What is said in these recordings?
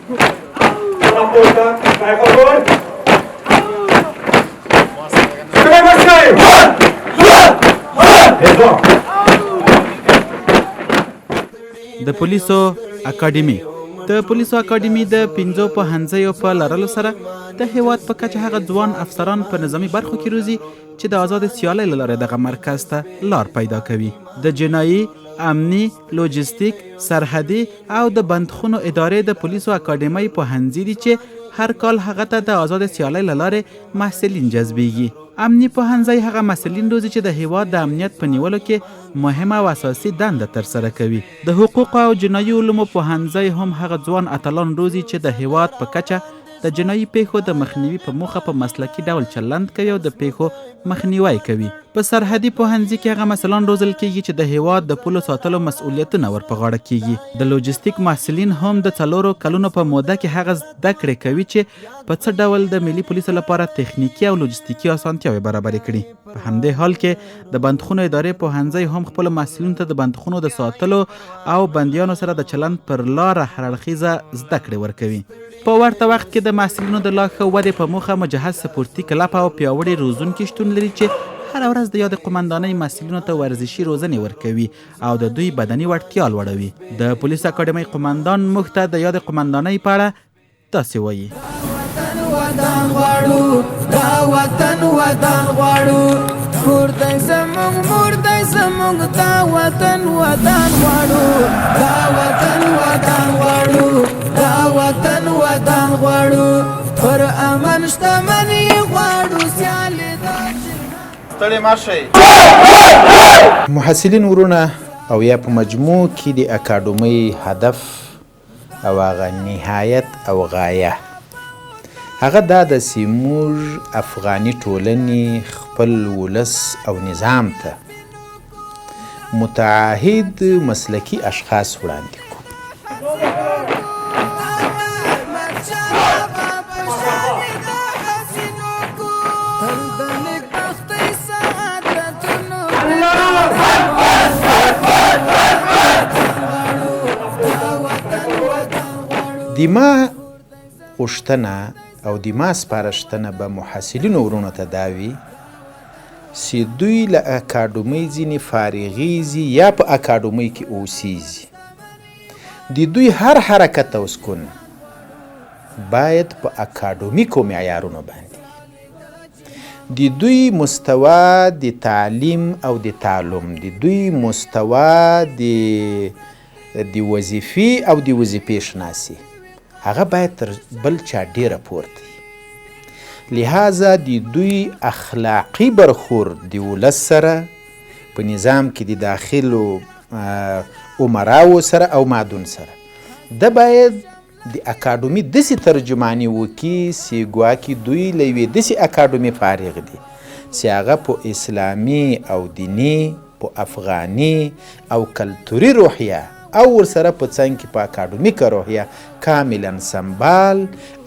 د پولیسو اکاډمي د پولیسو اکاډمي د 5 پوهنځیو په لرلو سره د هیواد په کچه هغه ځوان افسران په نظامي برخو کې روزي چې د آزاد سیالۍ له لارې دغه مرکز ته لار پیدا کوي. د جنایي، امني، لوجستیک، سرحدي او د بندخونو ادارې د پولیسو اکاډمۍ پوهنځي دي چې هر کال هغه ته د آزاد سیالۍ له لارې محصلین جذبیږي. امني پوهنځی هغه محصلین روزي چې د هیواد د امنیت په نیولو کې مهمه او اساسي دنده ترسره کوي. د حقوق او جنایي علومو پوهنځی هم هغه ځوان اتلان روزي چې د هیواد په کچه د جنایي پیښو د مخنیوي په موخه په مسلکي ډول چلند کوي او د پیښو مخنیوی کوي. په سرحدي پوهنځي کې هغه مسلمان روزل کیږي چې د هیواد د پولو ساتلو مسؤلیتونه ور په غاړه کیږي. د لوجستیک محصلین هم د 4 کلونو په موده کې هغه زده کړې کوي چې په څه ډول د ملي پولیسو لپاره تخنیکی او لوجستیکي اسانتیاوې برابرې کړي. په همدې حال کې د بندخونو ادارې پوهنځی هم خپل محصلینو ته د بندخونو د ساتلو او بندیانو سره د چلند پر لاره هر اړخیزه زده کړې ورکوي. په ورته وخت کې د محصلینو د لا ښه ودې په موخه مجهز سپورتي کلب او پیاوړي روزونکي شتون لري چې هر ورځ د یاد قمندانۍ محصلینو ته ورزشي روزنې ورکوي او د دوی بدني وړتیا لوړوي. د پولیس اکاډمۍ قمندان موږ ته د یاد قمندانۍ په اړه داسې وایي. وطن غواړو دا وطن وطن غواړو کور دی زموږ مور دی زموږ دا وطن وطن غواړو دا وطن وطن غواړو دا وطن وطن غواړو پر امن شتمني غواړو سیالي دا ستړي مه شئ. محصلین ورونه او یا په مجموع کې د اکاډمۍ هدف او هغه نهایت او غایه هغه دا د سیموږ افغاني ټولنې خپل ولس او نظام ته متعهد مسلکي اشخاص وړاندې د ما غوښتنه او د ما سپارښتنه به محصلینو ورونو ته دا وي چې دوی له اکاډمۍ ځینې فارغیږي یا په اکاډمۍ کې اوسیږي. د دوی هر حرکت او سکون باید په اکاډمیکو معیارونو باندې د دوی مستوا د تعلیم او د تعلم د دوی مستوا د وظیفې او د وظیفې شناسي هغه باید تر بل چا ډیره پورته وي. لہذا د دوی اخلاقی برخورد د ولس سره په نظام کې د داخلو عمراو سره او مادون سره د باید د اکاډمي داسې ترجماني وکړي چې ګواکې دوی له یوې داسې اکاډمي فارغ دي چې هغه په اسلامي او دیني په افغاني او کلتوري روحیه او ورسره په څنګ کې په اکاډمیکه روحیه کاملا سمبال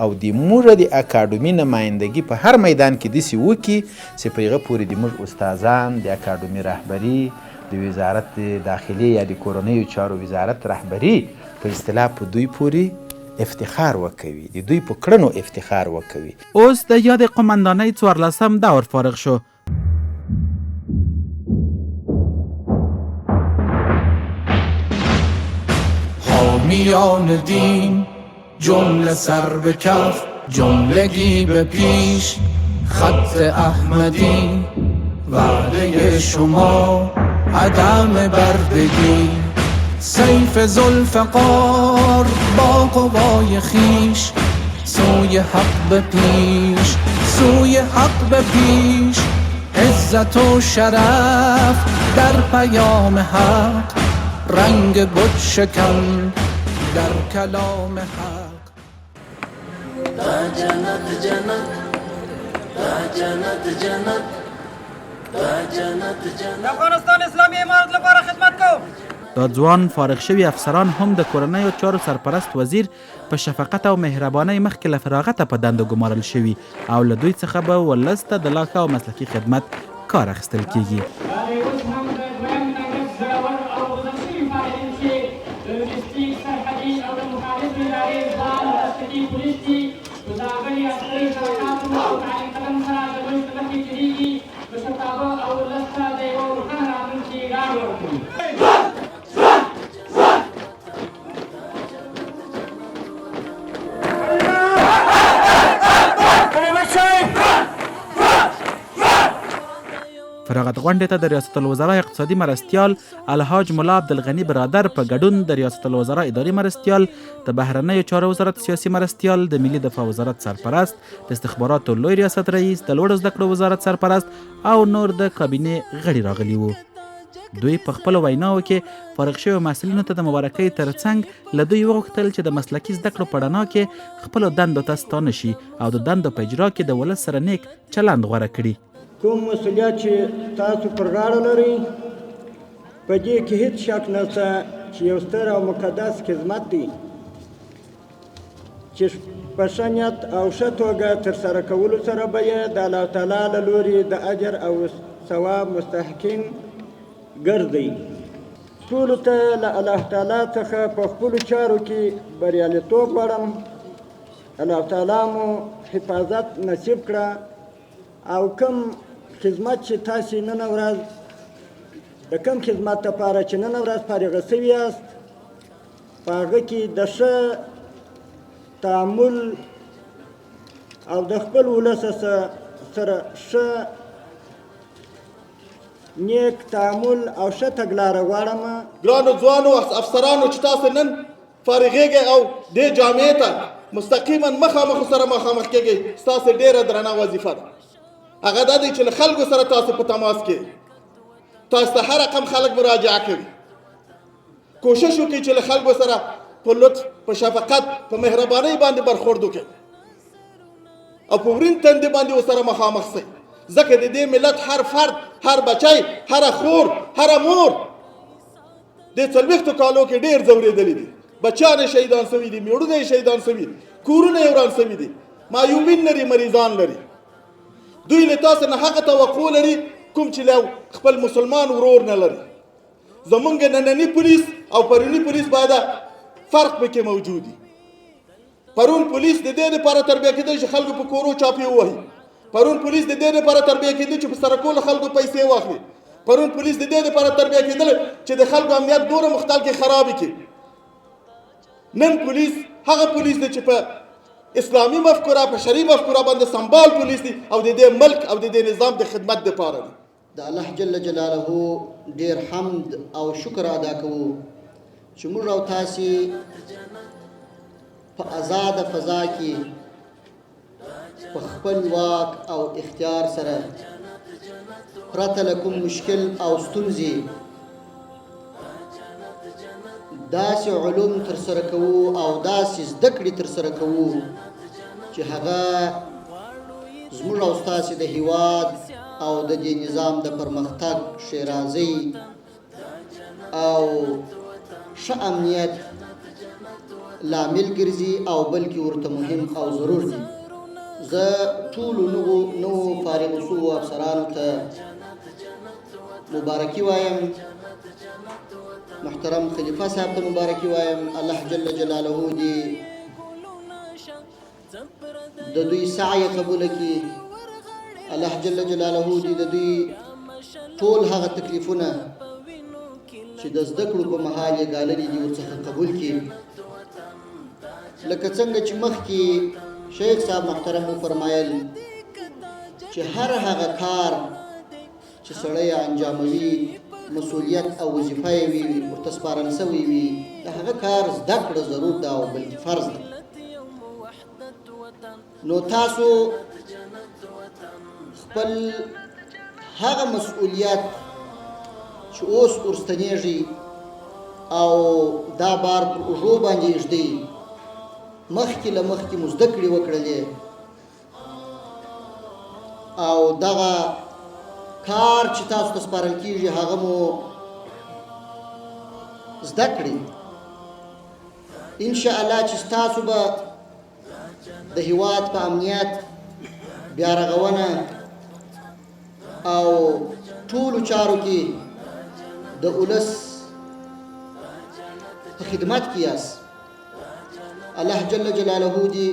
او د موږ د اکاډمي نمایندګي په هر میدان کې داسې وکړي چې په هغه پورې د موږ استادان د اکاډمي رهبري د وزارت داخلي یا د کورنیو چارو وزارت رهبري په اصطلاح په دوی پورې افتخار وکوي د دوی په کړنو افتخار وکوي. اوس د یاد قمندانۍ 14 دور فارغ شو. حامیان دین جمله سر به کف جملگی به پیش خط احمدی وعده شما عدم بردگی سیف ذوالفقار با قوای خیش سوی حق به پیش سوی حق به پیش عزت و شرف در پیام حق رنگ بت شکن در کلام حق دا جنت جنت دا جنت جنت دا جنت جنت افغانستان اسلامي امارت لپاره خدمت کوم. دا ځوان فارغ شوي افسران هم د کورنیو چارو سرپرست وزیر په شفقت او مهربانۍ مخکې له فراغته په دندو ګمارل شوي او له دوی څخه به ولس ته د لا ښه او مسلکي خدمت کار اخیستل کیږي. لوجستیک سرحدي او د مخالفې ادارې مسلکي پولیس دي نو د هغوی عسکري حرکاتو او تعلیم قدم سره د دوی په مخ کې تېرېږي مشرتابه او ولس ته د یوه روښانه راتلونکي ډاډ ورکوي. فراغت غونډې ته د ریاست الوزرا اقتصادي مرستیال الحاج ملا عبدالغني برادر په ګډون د ریاست الوزرا اداري مرستیال، د بهرنیو چارو وزارت سیاسي مرستیال، د ملي دفاع وزارت سرپرست، د استخباراتو لوی ریاست رئیس، د لوړو زده کړو وزارت سرپرست او نور د کابینې غړي راغلي وو. دوی په خپلو ویناوو کې فارغ شویو محصلینو ته د مبارکۍ ترڅنګ له دوی وغوښتل چې د مسلکي زده کړو په رڼا کې خپلو دندو ته ستانه شي او د دندو په اجرا کې د ولس سره نیک چلند غوره کړي. کوم مسؤلیت چې تاسو پر غاړه لرئ په دې کې هیڅ شک نشته چې یو ستر او مقدس خدمت دی چې په ښه نیت او ښه توګه ترسره کولو سره به یې د الله تعالی له لوري د اجر او ثواب مستحقین ګرځئ. ټولو ته له الله تعالی څخه په خپلو چارو کې بریالیتوب غواړم. الله تعالی مو حفاظت نصیب کړه او کوم خدمت چې تاسې نن ورځ د کوم خدمت لپاره چې نن ورځ فارغه شوي یاست په هغه کې د ښه تعامل او د خپل ولس سره ښه نیک تعامل او ښه تګلاره غواړم. ګرانو ځوانو افسرانو چې تاسو نن فارغېږئ او دې جامعې ته مستقیما مخامخ سره مخامخ کېږئ، ستاسو ډېره درنه وظیفه ده. هغه دا دی چې له خلکو سره تاسو په تماس کې تاسو ته هر رقم خلک مراجعه کوي. کوشش وکړئ چې له خلکو سره په لطف، په شفقت، په مهربانۍ باندې برخورد وکړئ او په ورین تندې باندې ورسره مخامخ شئ، ځکه د دې ملت هر فرد، هر بچی، هره خور، هره مور د 40 کالو کې ډېر ځورېدلي دي. بچیان یې شهیدان شوي دي، میړونه یې شهیدان شوي دي، کورونه یې وران شوي دي، معیوبین لري، مریضان لري. دوی له تاسو نه هغه توقع لري کوم چې له خپل مسلمان ورور نه لري. زمونږ نننی پولیس او پرونی پولیس باید فرق پکې موجود وي. پرون پولیس د دې لپاره تربیه کېده چې خلکو په کورو چاپې ووهي. پرون پولیس د دې لپاره تربیه کېده چې په سرکو له خلکو پیسې واخلي. پرون پولیس د دې لپاره تربیه کېدل چې د خلکو امنیت دوره مختل کې خراب کړي. نن پولیس هغه پولیس دی چې په اسلامي مفکوره، په شرعي مفکوره باندې سمبال پولیس دی او د دې ملک او د دې نظام د خدمت لپاره دی. د الله جل جلاله ډیر حمد او شکر ادا کوو چې موږ او تاسې په آزاده فضا کې په خپل واک او اختیار سره پرته له کوم مشکل او ستونزې داسې علوم ترسره کوو او داسې زده کړې ترسره کوو چې هغه زموږ او ستاسې د هیواد او د دې نظام د پرمختګ ښېرازۍ او ښه امنیت لامل ګرځي او بلکې ورته مهم او ضرور دي. زه ټولو نوو فارغ شوو افسرانو ته مبارکي وایم. محترم خلیفه صاحب ته مبارکي وایم. الله جل جلاله دې د دوی سعی قبول کړي. الله جل جلاله دې د دوی ټول هغه تکلیفونه چې د زده کړو په مهال یې ګاللي دي ورڅخه قبول کړي. لکه څنګه چې مخکې شیخ صاحب محترم وفرمایل چې هر هغه کار چې سړی انجاموي مسؤلیت او وظیفه یې وي ورته سپارل شوی وي د هغه کار زده کړه ضرور ده او بلکې فرض ده. نو تاسو خپل هغه مسؤلیت چې اوس ورستنیږي او دا بار پر اوږو باندې ایږدي مخکې له مخکې مو زده کړې وکړلې او دغه کار چې تاسو ته سپارل کېږي هغه مو زده کړئ. انشاءالله چې ستاسو به د هیواد په امنیت بیارغونه او ټولو چارو کې د ولس په خدمت کې یاست الله جل جلاله دې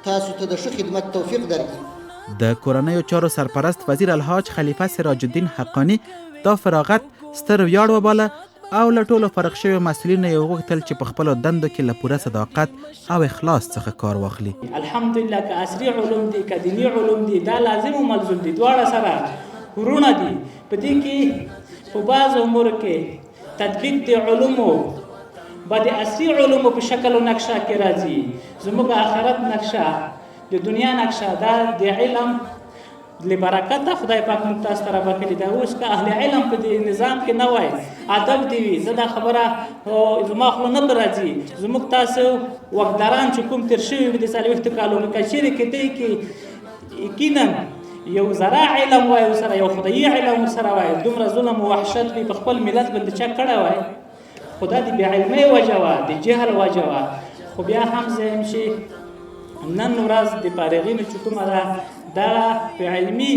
تاسو ته د ښه خدمت توفیق درکړي. د کورنیو چارو سرپرست وزیر الحاج خلیفه سراج الدین حقانی دا فراغت ستر ویاړ وباله او له ټولو فارغ شویو مسؤلینو یې وغوښتل چې په خپلو دندو کې له پوره صداقت او اخلاص څخه کار واخلي. الحمدلله که عصري علوم دي که دیني علوم دي دا لازم و ملزوم دي، دواړه سره ورونه دي. په دې کې په بعض امورو کې تطبیق د علومو به د عصري علومو په شکل و نقشه کې راځي. زموږ آخرت نقشه د دنیا نقشه دا د علم لبرکت خدای پاک موږ تاسو ته راوکړي ده. اوس که اهل علم په دې نظام کې نه وای، ادب دی وي، زه دا خبره زما خوله نه راځي. زموږ تاسو وګداران چې کوم تېر شوي وي د څلوېښتو کالونو که چیرې کې دی کې یقینا یو ذره علم وای ورسره، یو خدایي علم ورسره وای، دومره ظلم و وحشت وي په خپل ملت باندې چا کړی وای. خدا د بېعلمۍ وجه وه، د جهل وجه وه. خو بیا هم زه یم چې نن ورځ د فارغینو چې کومه ده دا په علمي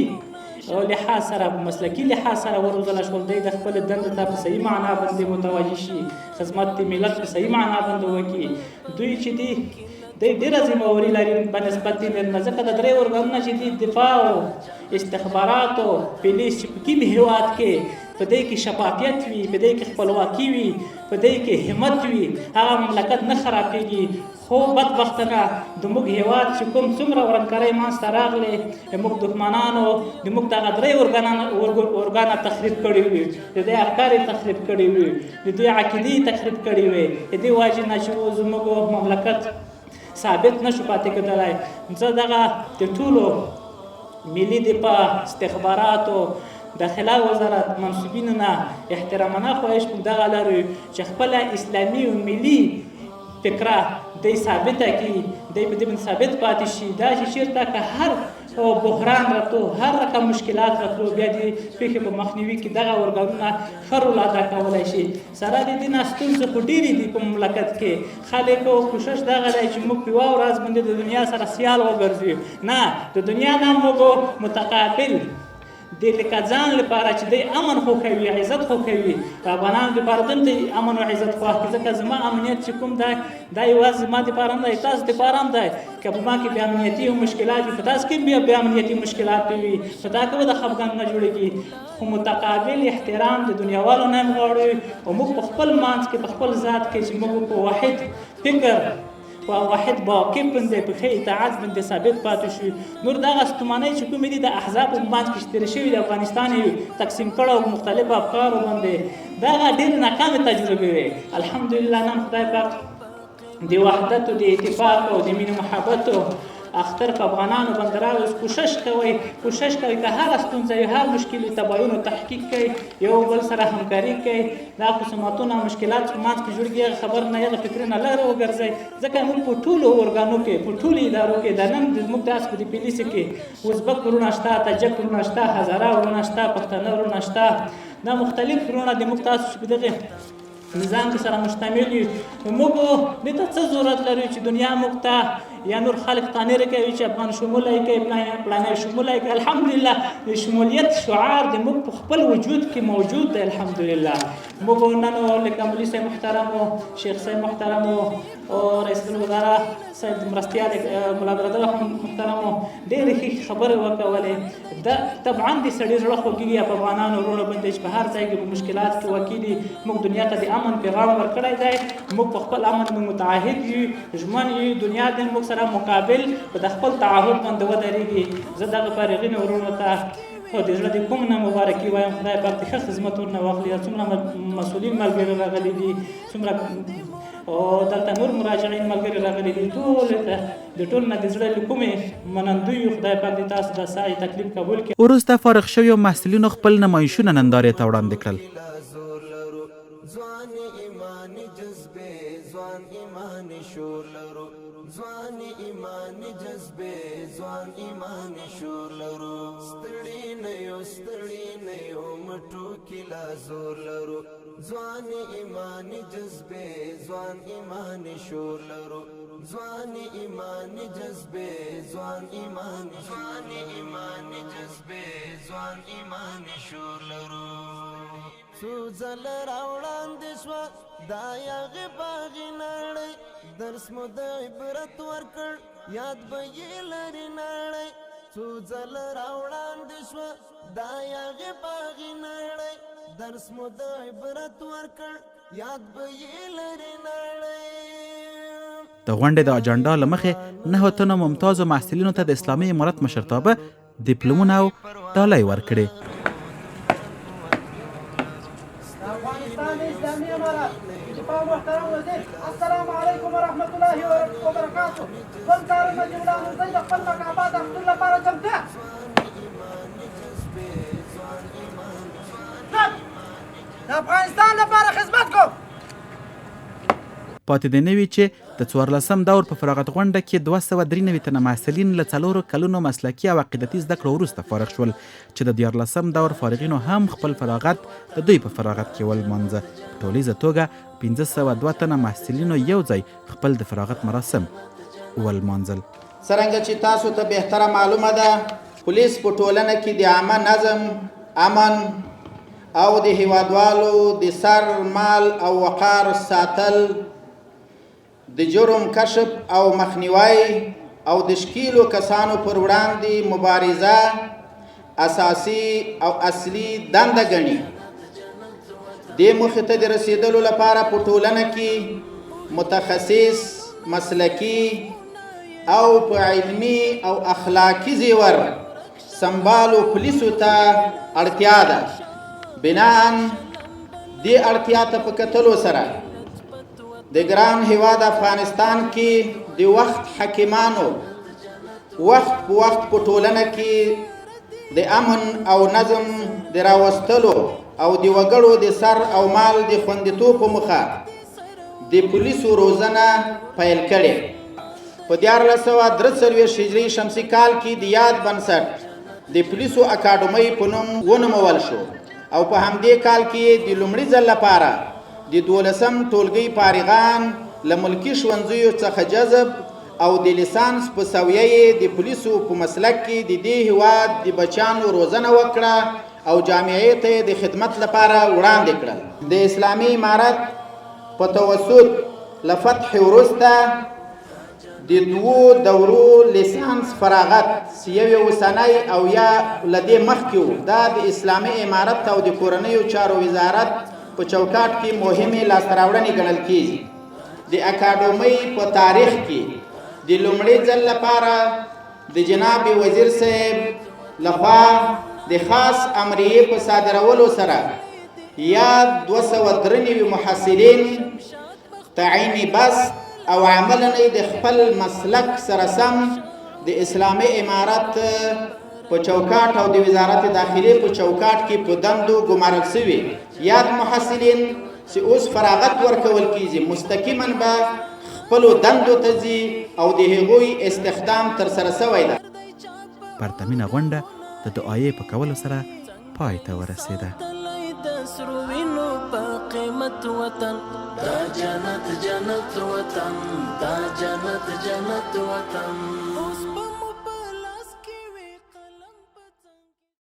لحاظ سره په مسلکي لحاظ سره وروزله شول، دی د خپل دندې ته په صحیح معنا باندې متوجه شي، خدمت د ملت په صحیح معنا باندې وکړي. دوی چې دی ډېره ذمهواري لري په نسبت د میرمنه، ځکه د درې ارګانونه چې دي دفاع او استخبارات او پولیس چې په کوم هېواد کې په دې کې شفافیت وي، په دې کې خپلواکي وي، په دې کې همت وي، هغه مملکت نه خرابېږي. خو بدبختانه د موږ هېواد چې کوم څومره ورانکارۍ منځته راغلې، موږ دښمنانو د موږ دغه درې ارګانه تخریب کړي وي، د دې افکار یې تخریب کړي وي، د دې عقیدې یې تخریب کړي وي. د دې وجې نه چې زموږ مملکت ثابت نشو پاتې کېدلی. زه دغه د ټولو ملي دفاع، استخباراتو، داخله وزارت منصوبینو نه احترامانه خواهش کوم دغه لرو چې خپله اسلامي او ملي فکره دی ثابته کړي، دی په دې باندې ثابت پاتې شي. دا چې چېرته که هر بحران راتلو، هر رقم مشکلات راتلو، بیا د پېښې په مخنیوي کې دغه ارګانونه ښه رول ادا کولی شي. سره د دې نه ستونزې خو ډېرې دي په مملکت کې. خلک کوشش دغه دی چې موږ په یوه ورځ باندې د دنیا سره سیال وګرځو. نه، د دنیا نه موږ متقابل د لکه ځان لپاره چې دی امن خوښوي، عزت خوښوي، په افغانانو دپاره دلته امن او عزت خوښ کړي. ځکه زما امنیت چې کوم دی دا یوازې زما دپاره هم دی، تاسو دپاره هم دی. که په ما کې بې امنیتي او مشکلات وي، په تاسو کې هم بې امنیتي مشکلات وي، په تا کې به د خفګان نه جوړېږي. خو متقابل احترام د دنیاوالو نه هم غواړو او موږ په خپل منځ کې په خپل ذات کې چې موږ په واحد فکر په واحد باقی باندې په ښه اطاعت باندې ثابت پاتې شو. نور دغه ستومانۍ چې کومې دي د احزابو په منځ کې چې تېرې شوي د افغانستان یې تقسیم کړه او مختلفو افکارو باندې دغه ډېرې ناکامې تجربې وې. الحمدلله نن خدای پاک د وحدت او د اتفاق او د مینې محبت اختر په افغانانو باندې راوست. کوشش کوئ که هر ستونزه وي، هر مشکل وي، تباین او تحقیق کوئ، یو بل سره همکاري کوئ. دا خصومتونه او مشکلات په منځ کې جوړېږي، هغه خبر نه هغه فکر نه لرې وګرځئ. ځکه موږ په ټولو ارګانو کې، په ټولو ادارو کې دا نن زموږ داسې په دې پولیسو کې ازبک ورونه شته، تاجک ورونه شته، هزاره ورونه شته، پښتانه ورونه شته، دا مختلف ورونه د موږ تاسو چې په دغه نظام کې سره مشتمل یو. موږ دې ته څه ضرورت لرو چې دنیا موږ ته یا نور خلق تانیره کوي چې افغان شموله یې کوي، پلانې شموله یې کوي. الحمدلله د شمولیت شعار د موږ په خپل وجود کې موجود دی. الحمدلله موږ نن لکه مولوي صاحب محترم او شیخ صاحب محترم او رئیس الوزرا صاحب مرستیال ملا برادر محترم ډېرې ښې خبرې وکولې. دا طبعا د سړي زړه خوږېږي په افغانانو وروڼو باندې چې په هر ځای کې په مشکلات کې واقع دي. موږ دنیا ته د امن پیغام ورکړی دی. موږ په خپل امن متعهد یو، ژمن یو. دنیا د موږ سره مقابل په د خپل تعهد باندې ودرېږي. زه دغه فارغینو وروڼو ته خو د زړه د کوم نه مبارکي وایم. خدای پاک د ښه خدمت ورنه واخلي. څومره مسؤلین ملګري راغلي دي، څومره او دلته نور مراجعین ملګري راغلي دي، ټول ته د ټول نه د زړه له کومې منندوی یو. خدای پاک دې تاسو د سعی تکلیف قبول کړي. وروسته فارغ شویو محصلینو خپل نمایشونه نندارې ته وړاندې کړل. ځوان ایمان جذبه، ځوان ایمان شور لرو، ځوان ایمان جذبه، ځوان ایمان شور لرو. ستړي نه یو مټو کې لا زور لرو. ځوان ایمان جذبه، ځوان ایمان شور لرو. ځوان ایمان جذبه، ځوان ایمان جذبه، ځوان ایمان شور لرو. څو ځله راوړاندې شوه دا یاغې باغې نړۍ درس مو د عبرت ورکړ یاد به یې لري نړۍ څو ځله راوړاندې شوه دا یاغې باغې نړۍ درس مو د عبرت ورکړ یاد به یې لري نړۍ. د غونډې د اجنډا له مخې 9 تنو ممتازو محصلینو ته د اسلامي امارت مشرتابه ډیپلومونه او ډالۍ ورکړې. افغانستان اسلامي امارت دفاع محترم وزیر السلام علیکم ورحمت الله وبرکاته. خپل کارونه چې وړاندې د خپل مکافات اخیستلو لپاره چمتو د افغانستان لپاره خدمت کوم. پاتې دی نه وي چې د 14 دور په فراغت غونډه کې 293 تنه محصلین له 4 کلونو مسلکي او عقیدتي زده کړو وروسته فارغ شول چې د 14 دور فارغینو هم خپل فراغت د دوی په فراغت کې ولمانځه. په ټولیزه توګه 502 تنه محصلینو یو ځای خپل د فراغت مراسم ولمانځل. څرنګه چې تاسو ته بهتره معلومه ده پولیس په ټولنه کې د عامه نظم امن او د هیوادوالو د سر مال او وقار ساتل د جرم کشف او مخنیوي او د شکیلو کسانو پر وړاندې مبارزه اساسي او اصلي دنده ګڼي. دې موخې ته د رسیدلو لپاره په ټولنه کې متخصص مسلکي او په علمي او اخلاقي زیور سمبالو پولیسو ته اړتیا ده. بناً دې اړتیا ته په کتلو سره د ګران هیواد افغانستان کې د وخت حکیمانو وخت په وخت په ټولنه کې د امن او نظم د راوستلو او د وګړو د سر او مال د خوندیتوب په موخه د پولیسو روزنه پیل کړې. په 1443 هجري شمسي کال کې د یاد بنسټ د پولیسو اکاډمۍ په نوم ونومول شو او په همدې کال کې د لومړي ځل لپاره د 12م ټولګي فارغان له ملکي ښوونځیو څخه جذب او د لیسانس په سویه د پولیسو په مسلک کې د دې هیواد د بچیانو روزنه وکړه او جامعې ته د خدمت لپاره وړاندې کړل. د اسلامي امارت په توسط له فتح وروسته د 2 دورو لیسانس فراغت یو اوسنی او یا له دې مخکې دا د اسلامي امارت او د کورنیو چارو وزارت په چوکاټ کې مهمې لاسته راوړنې ګڼل کېږي. د اکاډمۍ په تاریخ کې د لومړي ځل لپاره د جناب وزیر صاحب لخوا د خاص امریې په صادرولو سره یا 293 محصلین تعین بس او عملاً د خپل مسلک سره سم د اسلامي امارت په چوکاټ او د وزارت داخلي په چوکاټ کې په دندو ګمارل شوي یاد محصلین چې اوس فراغت ورکول کیږي مستقیما به خپلو دندو ته ځي او د هغوی استخدام ترسره شوی ده. پرتمینه غونډه د دعایې په کولو سره پای ته ورسېده. قیمت وطن دا جنت جنت وطن دا جنت جنت وطن